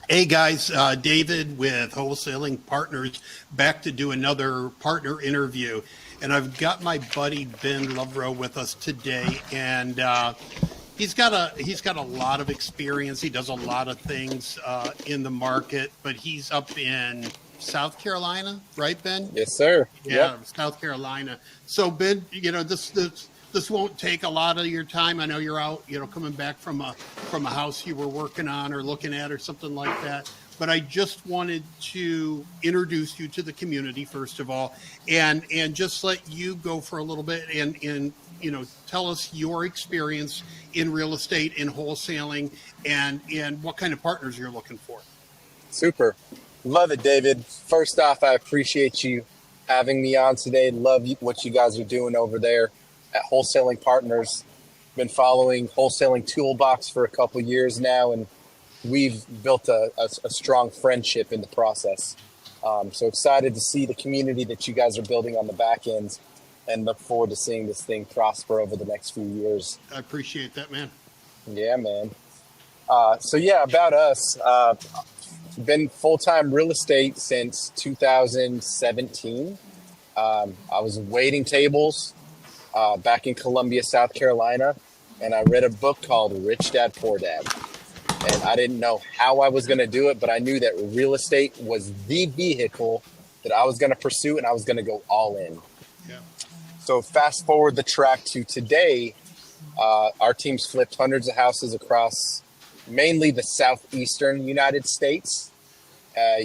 Hey guys, David with Wholesaling Partners back to do another partner interview. And I've got my buddy Ben Lovro with us today. And he's got a lot of experience. He does a lot of things in the market, but he's up in South Carolina, right, Ben? Yes, sir. Yep. Yeah, South Carolina. So Ben, this won't take a lot of your time. I know you're out, coming back from a house you were working on or looking at or something like that. But I just wanted to introduce you to the community first of all, and just let you go for a little bit and tell us your experience in real estate, in wholesaling, and what kind of partners you're looking for. Super. Love it, David. First off, I appreciate you having me on today. What you guys are doing over there at Wholesaling Partners. Been following Wholesaling Toolbox for a couple years now, and we've built a strong friendship in the process. So excited to see the community that you guys are building on the back end and look forward to seeing this thing prosper over the next few years. I appreciate that, man. Yeah, man. About us. Been full-time real estate since 2017. I was waiting tables back in Columbia, South Carolina, and I read a book called Rich Dad, Poor Dad. And I didn't know how I was going to do it, but I knew that real estate was the vehicle that I was going to pursue, and I was going to go all in. Yeah. So fast forward the track to today, our team's flipped hundreds of houses across mainly the southeastern United States,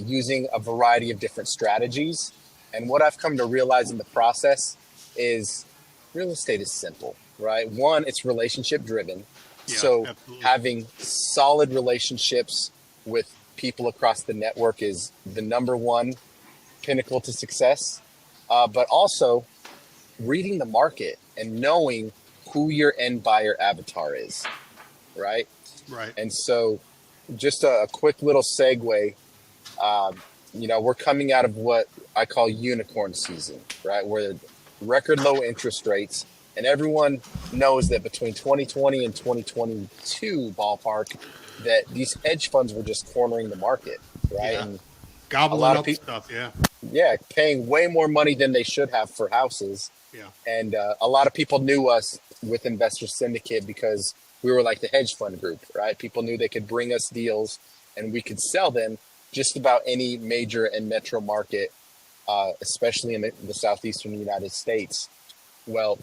using a variety of different strategies. And what I've come to realize in the process is real estate is simple, right? One, it's relationship driven. Yeah, So absolutely. having solid relationships with people across the network is the number one pinnacle to success. But also reading the market and knowing who your end buyer avatar is, right? Right. And so just a quick little segue, we're coming out of what I call unicorn season, right? Where record low interest rates, and everyone knows that between 2020 and 2022 ballpark, that these hedge funds were just cornering the market, right? Yeah. And a Gobbling lot of up people, stuff. Yeah. yeah, paying way more money than they should have for houses. Yeah. And a lot of people knew us with Investor Syndicate because we were like the hedge fund group, right? People knew they could bring us deals and we could sell them just about any major and metro market, especially in the southeastern United States. Well,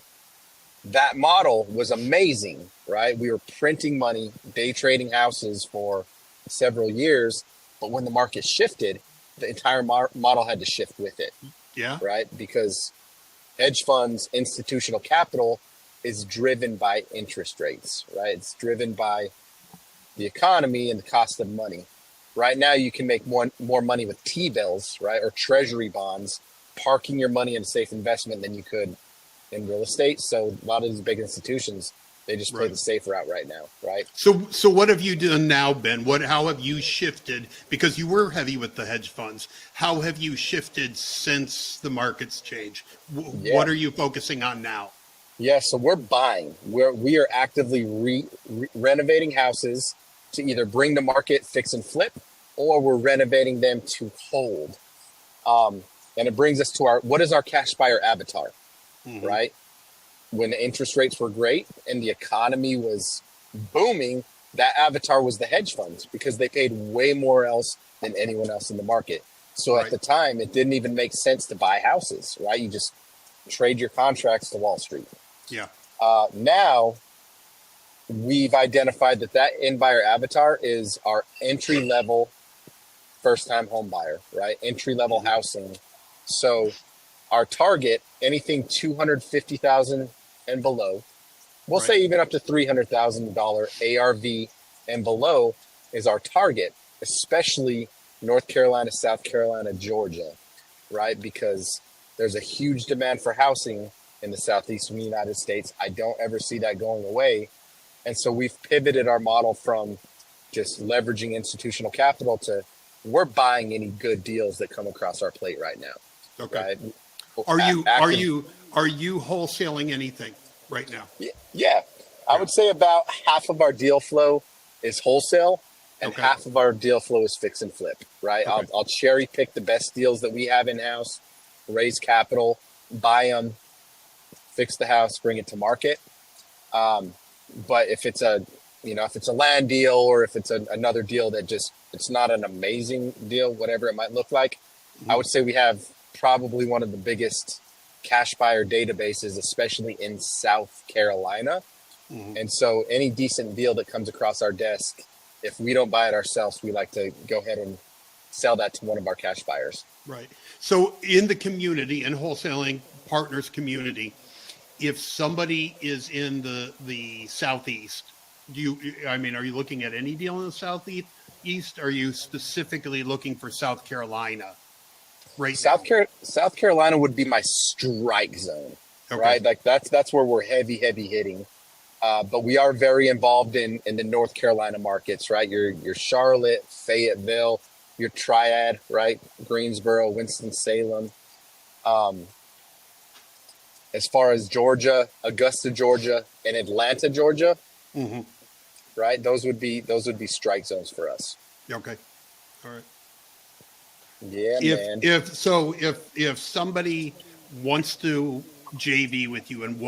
that model was amazing, right? We were printing money, day trading houses for several years, but when the market shifted, the entire model had to shift with it, Yeah. right? Because hedge funds, institutional capital is driven by interest rates, right? It's driven by the economy and the cost of money. Right now, you can make more money with T-bills, right, or treasury bonds, parking your money in a safe investment than you could in real estate. So a lot of these big institutions, they just play Right. the safe route right now, right? So what have you done now, Ben? How have you shifted? Because you were heavy with the hedge funds. How have you shifted since the markets changed? Yeah. What are you focusing on now? Yeah, so we're buying. We are actively renovating houses to either bring to market, fix and flip, or we're renovating them to hold. And it brings us to what is our cash buyer avatar, Mm-hmm. right? When the interest rates were great and the economy was booming, that avatar was the hedge funds because they paid way more else than anyone else in the market. So Right. at the time, it didn't even make sense to buy houses, right? You just trade your contracts to Wall Street. Yeah. Now we've identified that end buyer avatar is our entry level first time home buyer, right? Entry level Mm-hmm. housing. So our target, anything 250,000 and below, we'll Right. say even up to $300,000 ARV and below is our target, especially North Carolina, South Carolina, Georgia, right? Because there's a huge demand for housing in the southeastern United States. I don't ever see that going away. And so we've pivoted our model from just leveraging institutional capital to we're buying any good deals that come across our plate right now. Okay. Right? Are you are Active- you are you wholesaling anything right now? Yeah. I would say about half of our deal flow is wholesale and Okay. half of our deal flow is fix and flip, right? Okay. I'll cherry pick the best deals that we have in house, raise capital, buy them, fix the house, bring it to market. But if it's a, if it's a land deal, or if it's another deal that just, it's not an amazing deal, whatever it might look like, I would say we have probably one of the biggest cash buyer databases, especially in South Carolina. And so any decent deal that comes across our desk, if we don't buy it ourselves, we like to go ahead and sell that to one of our cash buyers. Right. So in the community, in wholesaling partners community, if somebody is in the Southeast, are you looking at any deal in the Southeast? Are you specifically looking for South Carolina right now? South Carolina would be my strike zone, Okay. right? Like that's where we're heavy hitting. But we are very involved in the North Carolina markets, right? Your Charlotte, Fayetteville, your Triad, right? Greensboro, Winston-Salem. As far as Georgia, Augusta, Georgia, and Atlanta, Georgia, right? Those would be strike zones for us. Okay. All right. Yeah, man. If somebody wants to JV with you and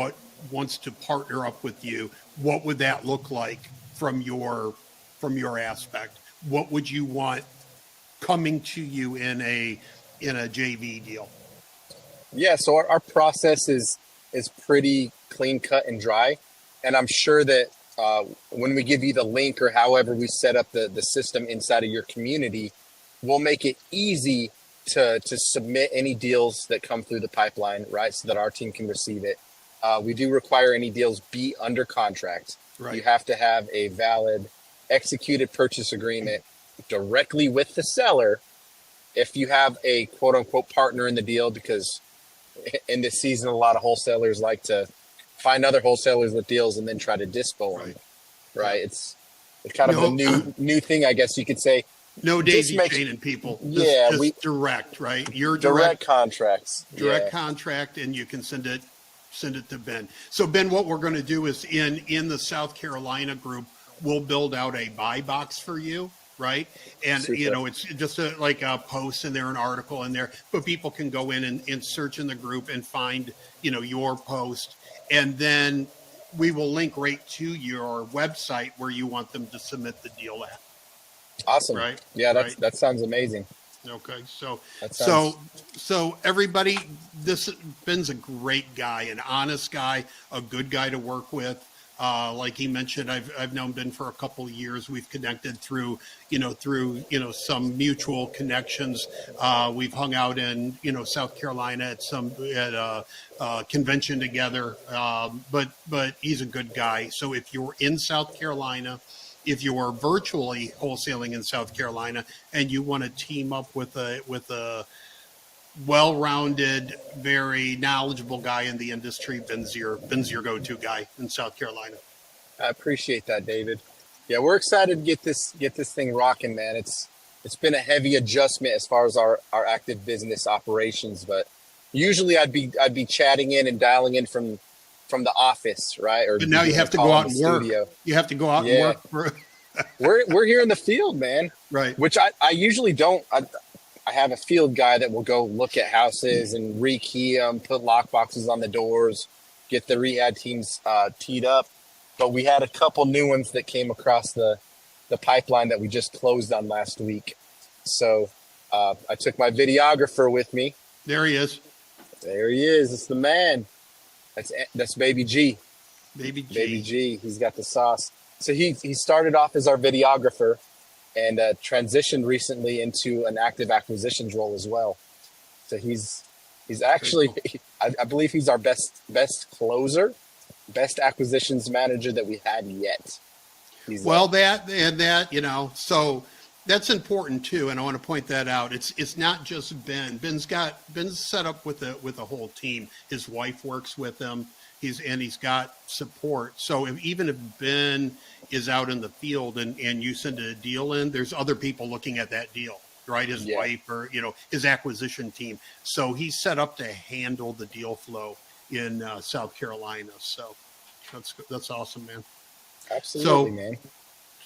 wants to partner up with you, what would that look like from your aspect? What would you want coming to you in a JV deal? Yeah, so our process is pretty clean cut and dry, and I'm sure that when we give you the link or however we set up the system inside of your community, we'll make it easy to submit any deals that come through the pipeline, right, so that our team can receive it. We do require any deals be under contract. Right. You have to have a valid executed purchase agreement directly with the seller if you have a quote unquote partner in the deal, because in this season, a lot of wholesalers like to find other wholesalers with deals and then try to dispo them. Right? It's kind of a new thing, I guess you could say. No daisy chaining people. Yeah, just direct, right? You're direct contracts. Direct contract, and you can send it to Ben. So Ben, what we're going to do is in the South Carolina group, we'll build out a buy box for you. Right. And, Super. It's just like a post in there, an article in there, but people can go in and search in the group and find, your post. And then we will link right to your website where you want them to submit the deal at. Awesome. Right. Yeah. That sounds amazing. Okay. So everybody, Ben's a great guy, an honest guy, a good guy to work with. Like he mentioned, I've known Ben for a couple of years. We've connected through some mutual connections. We've hung out in, South Carolina at a convention together. But he's a good guy. So if you're in South Carolina, if you are virtually wholesaling in South Carolina and you want to team up with a well-rounded, very knowledgeable guy in the industry, Ben's your go-to guy in South Carolina. I appreciate that, David. Yeah, we're excited to get this thing rocking, man. It's been a heavy adjustment as far as our active business operations, but usually I'd be chatting in and dialing in from the office, right? But now you have to go out and work. You have to go out and work. We're here in the field, man. Right. Which I usually don't. I have a field guy that will go look at houses and rekey them, put lock boxes on the doors, get the rehab teams teed up. But we had a couple new ones that came across the pipeline that we just closed on last week. So I took my videographer with me. There he is. There he is. It's the man. That's Baby G. Baby G. Baby G. He's got the sauce. So he started off as our videographer, and transitioned recently into an active acquisitions role as well. So he's actually, I believe he's our best closer, best acquisitions manager that we had yet. So that's important too, and I want to point that out. It's not just Ben. Ben's set up with a whole team. His wife works with him. He's got support. So even if Ben is out in the field and you send a deal in, there's other people looking at that deal, right? His wife or, his acquisition team. So he's set up to handle the deal flow in South Carolina. So that's awesome, man. Absolutely, man.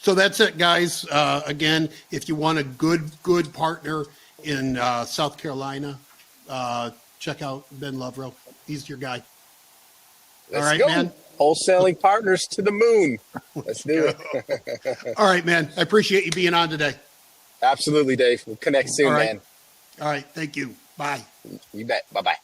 So that's it, guys. Again, if you want a good partner in South Carolina, check out Ben Lovro. He's your guy. Let's All right, go. man. Wholesaling partners to the moon. Let's do it. All right, man. I appreciate you being on today. Absolutely, Dave. We'll connect soon, All right. man. All right. Thank you. Bye. You bet. Bye-bye.